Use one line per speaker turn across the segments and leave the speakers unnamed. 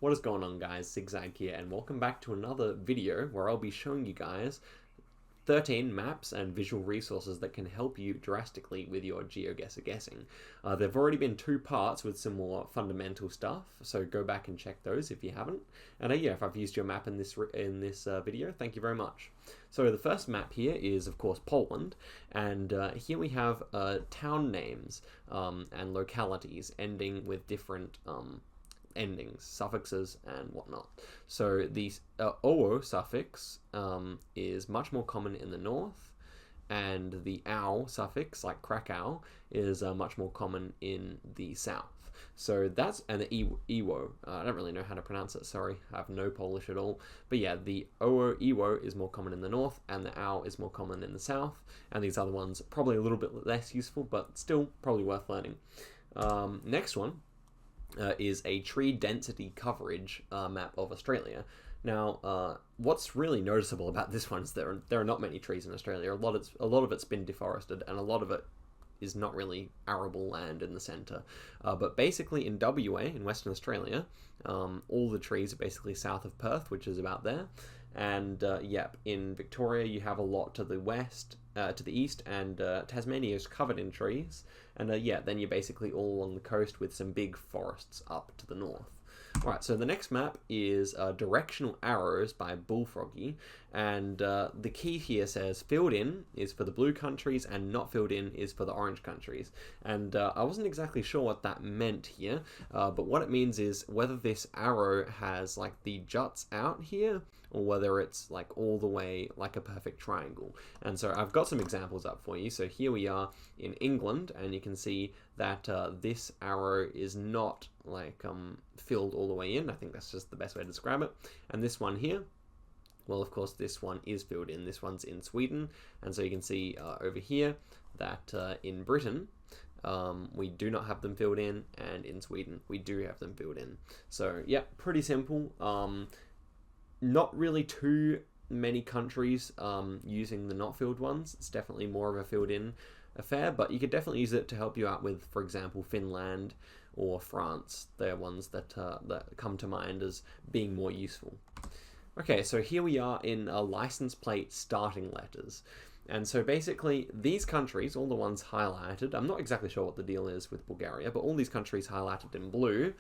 What is going on, guys? Zigzag here, and welcome back to another video where I'll be showing you guys 13 maps and visual resources that can help you drastically with your GeoGuessr guessing. There've already been 2 parts with some more fundamental stuff, so go back and check those if you haven't. And yeah, if I've used your map in this video, thank you very much. So the first map here is, of course, Poland, and here we have town names and localities ending with different endings, suffixes, and whatnot. So the OO suffix is much more common in the north, and the OW suffix, like Krakow, is much more common in the south. So that's, and the Iwo, I don't really know how to pronounce it, sorry, I have no Polish at all, but yeah, the OO Iwo is more common in the north, and the OW is more common in the south, and these other ones probably a little bit less useful, but still probably worth learning. Next one is a tree density coverage map of Australia. Now, what's really noticeable about this one is there are not many trees in Australia. A lot of it's been deforested, and a lot of it is not really arable land in the centre. But basically in WA, in Western Australia, all the trees are basically south of Perth, which is about there. And yep, in Victoria you have a lot to the west, to the east, and Tasmania is covered in trees. And yeah, then you're basically all along the coast with some big forests up to the north. Alright, so the next map is Directional Arrows by Bullfroggy, and the key here says filled in is for the blue countries and not filled in is for the orange countries. And I wasn't exactly sure what that meant here, but what it means is whether this arrow has like the juts out here, or whether it's like all the way like a perfect triangle. And so I've got some examples up for you. So here we are in England, and you can see that this arrow is not like filled all the way in. I think that's just the best way to describe it. And this one here, well, of course, this one is filled in. This one's in Sweden. And so you can see over here that in Britain, we do not have them filled in, and in Sweden, we do have them filled in. So yeah, pretty simple. Not really too many countries using the not filled ones. It's definitely more of a filled in affair, but you could definitely use it to help you out with, for example, Finland or France. They're ones that come to mind as being more useful. Okay, so here we are in license plate starting letters. And so basically these countries, all the ones highlighted, I'm not exactly sure what the deal is with Bulgaria, but all these countries highlighted in blue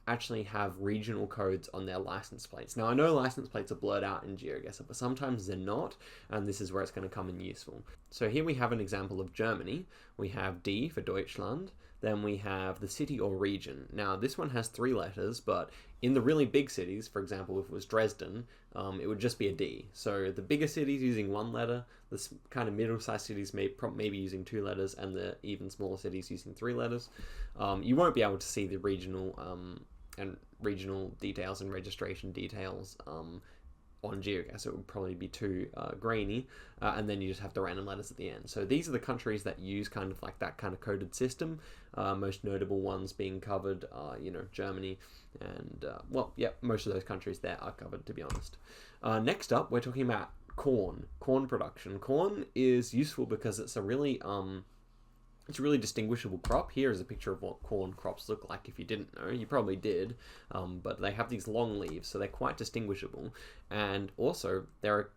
actually have regional codes on their license plates. Now I know license plates are blurred out in GeoGuessr, but sometimes they're not, and this is where it's going to come in useful. So here we have an example of Germany. We have D for Deutschland, then we have the city or region. Now this one has 3 letters, but in the really big cities, for example, if it was Dresden, it would just be a D. So the bigger cities using 1 letter, the kind of middle-sized cities maybe using 2 letters, and the even smaller cities using 3 letters. You won't be able to see the regional details and registration details on GeoGuessr. It would probably be too grainy, and then you just have the random letters at the end. So these are the countries that use kind of like that kind of coded system. Most notable ones being covered are, you know, Germany, and well, yeah, most of those countries there are covered, to be honest. Next up, we're talking about corn production. Corn is useful because it's a really distinguishable crop. Here is a picture of what corn crops look like. If you didn't know, you probably did, but they have these long leaves, so they're quite distinguishable, and also they're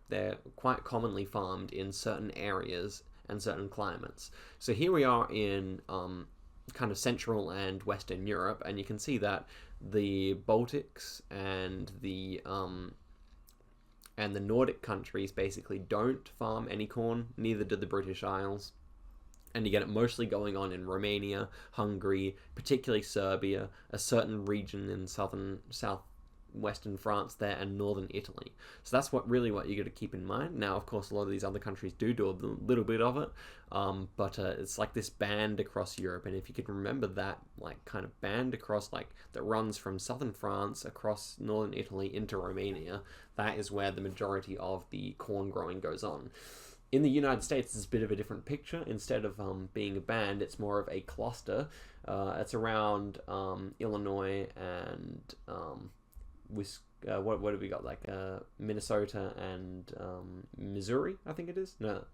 quite commonly farmed in certain areas and certain climates. So here we are in kind of Central and Western Europe, and you can see that the Baltics and the Nordic countries basically don't farm any corn, neither do the British Isles. And you get it mostly going on in Romania, Hungary, particularly Serbia, a certain region in southwestern France there, and northern Italy. So that's what you got to keep in mind. Now, of course, a lot of these other countries do a little bit of it, but it's like this band across Europe. And if you could remember that, like, kind of band across, like, that runs from southern France across northern Italy into Romania, that is where the majority of the corn growing goes on. In the United States, it's a bit of a different picture. Instead of being a band, it's more of a cluster. It's around Illinois and what have we got? Like Minnesota and Missouri, I think it is. No,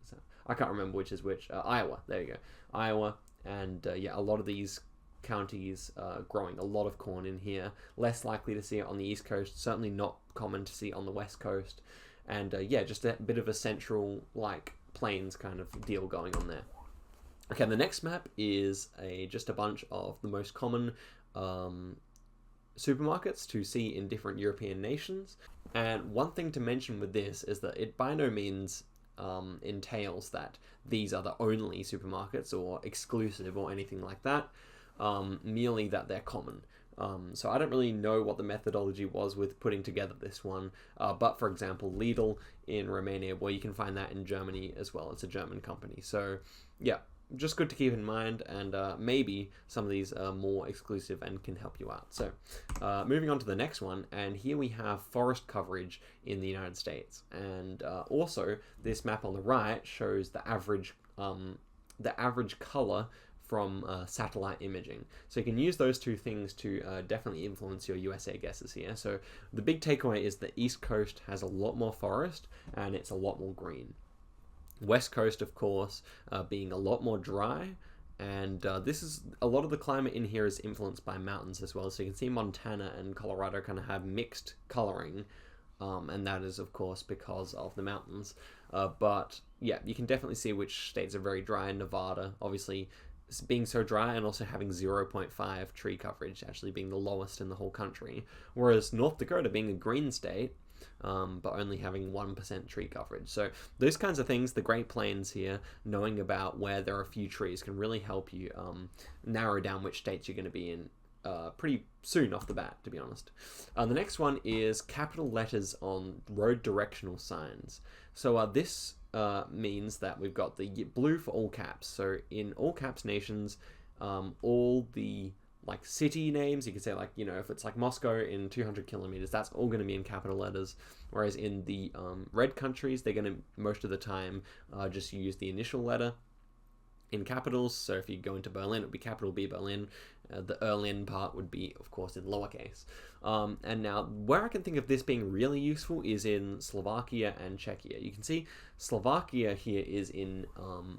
I can't remember which is which. Iowa. There you go. Iowa, and yeah, a lot of these counties growing a lot of corn in here. Less likely to see it on the East Coast, certainly not common to see on the West Coast. And yeah, just a bit of a central, like, plains kind of deal going on there. Okay, the next map is just a bunch of the most common supermarkets to see in different European nations. And one thing to mention with this is that it by no means entails that these are the only supermarkets or exclusive or anything like that, merely that they're common. So I don't really know what the methodology was with putting together this one, but for example, Lidl in Romania, well, you can find that in Germany as well. It's a German company. So yeah, just good to keep in mind, and maybe some of these are more exclusive and can help you out. So moving on to the next one, and here we have forest coverage in the United States, and also this map on the right shows the average color from satellite imaging. So you can use those two things to definitely influence your USA guesses here. So the big takeaway is the East Coast has a lot more forest and it's a lot more green. West Coast, of course, being a lot more dry, and this is a lot of the climate in here is influenced by mountains as well. So you can see Montana and Colorado kind of have mixed coloring, and that is, of course, because of the mountains. But yeah, you can definitely see which states are very dry. Nevada, obviously, being so dry and also having 0.5 tree coverage, actually being the lowest in the whole country. Whereas North Dakota, being a green state, but only having 1% tree coverage. So those kinds of things, the Great Plains here, knowing about where there are a few trees can really help you narrow down which states you're going to be in pretty soon off the bat, to be honest. The next one is capital letters on road directional signs. So this means that we've got the blue for all caps. So in all caps nations, all the like city names, you could say, like, you know, if it's like Moscow in 200 kilometers, that's all going to be in capital letters. Whereas in the red countries, they're going to most of the time just use the initial letter in capitals. So if you go into Berlin, it would be capital B Berlin. The Erlin part would be, of course, in lowercase. And now, where I can think of this being really useful is in Slovakia and Czechia. You can see Slovakia here is in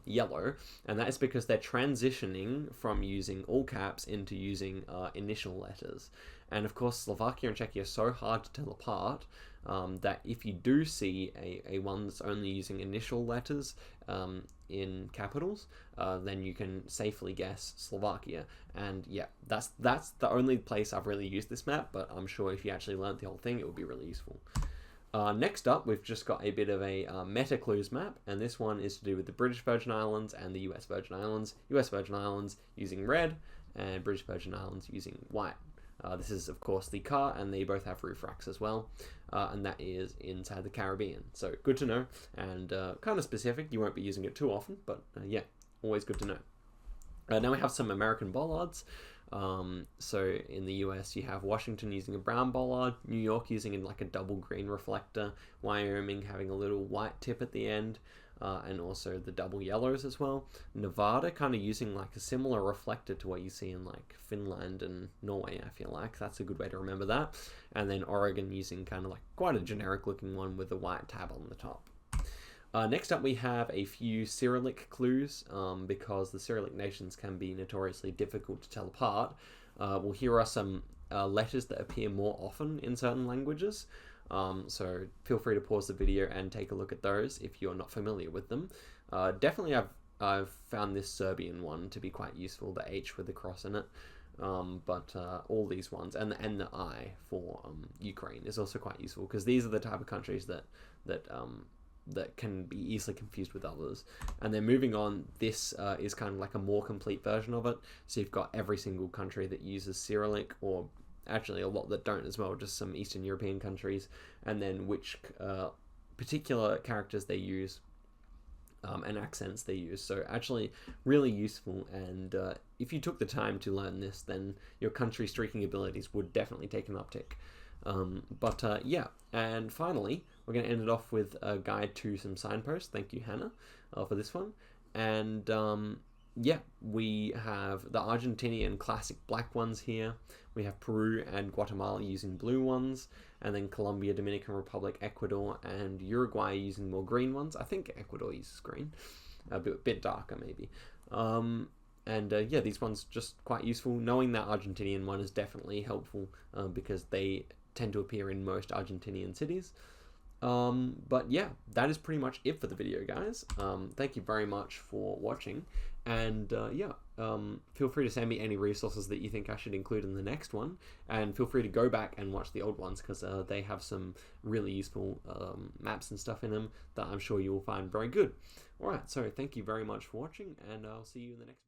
yellow, and that is because they're transitioning from using all caps into using initial letters. And of course, Slovakia and Czechia are so hard to tell apart that if you do see a one that's only using initial letters in capitals, then you can safely guess Slovakia. And yeah, that's the only place I've really used this map, but I'm sure if you actually learned the whole thing, it would be really useful. Next up, we've just got a bit of a meta clues map, and this one is to do with the British Virgin Islands and the US Virgin Islands. US Virgin Islands using red, and British Virgin Islands using white. This is, of course, the car, and they both have roof racks as well, and that is inside the Caribbean. So good to know, and kind of specific. You won't be using it too often, but yeah, always good to know. Now we have some American bollards. So in the US, you have Washington using a brown bollard, New York using like a double green reflector, Wyoming having a little white tip at the end, and also the double yellows as well. Nevada kind of using like a similar reflector to what you see in like Finland and Norway, I feel like. That's a good way to remember that. And then Oregon using kind of like quite a generic looking one with a white tab on the top. Next up, we have a few Cyrillic clues, because the Cyrillic nations can be notoriously difficult to tell apart. Well, here are some letters that appear more often in certain languages. So feel free to pause the video and take a look at those if you're not familiar with them. Definitely, I've found this Serbian one to be quite useful, the H with the cross in it. But all these ones, and the I for Ukraine is also quite useful, because these are the type of countries that can be easily confused with others. And then moving on, this is kind of like a more complete version of it. So you've got every single country that uses Cyrillic, or actually a lot that don't as well, just some Eastern European countries, and then which particular characters they use and accents they use. So actually really useful, and if you took the time to learn this, then your country streaking abilities would definitely take an uptick. Yeah, and finally, we're going to end it off with a guide to some signposts. Thank you, Hannah, for this one. And yeah, we have the Argentinian classic black ones here. We have Peru and Guatemala using blue ones, and then Colombia, Dominican Republic, Ecuador, and Uruguay using more green ones. I think Ecuador uses green, a bit darker maybe. Yeah, these ones just quite useful. Knowing that Argentinian one is definitely helpful because they tend to appear in most Argentinian cities. But yeah, that is pretty much it for the video, guys. Thank you very much for watching, and feel free to send me any resources that you think I should include in the next one, and feel free to go back and watch the old ones because they have some really useful maps and stuff in them that I'm sure you will find very good. Alright, so thank you very much for watching, and I'll see you in the next video.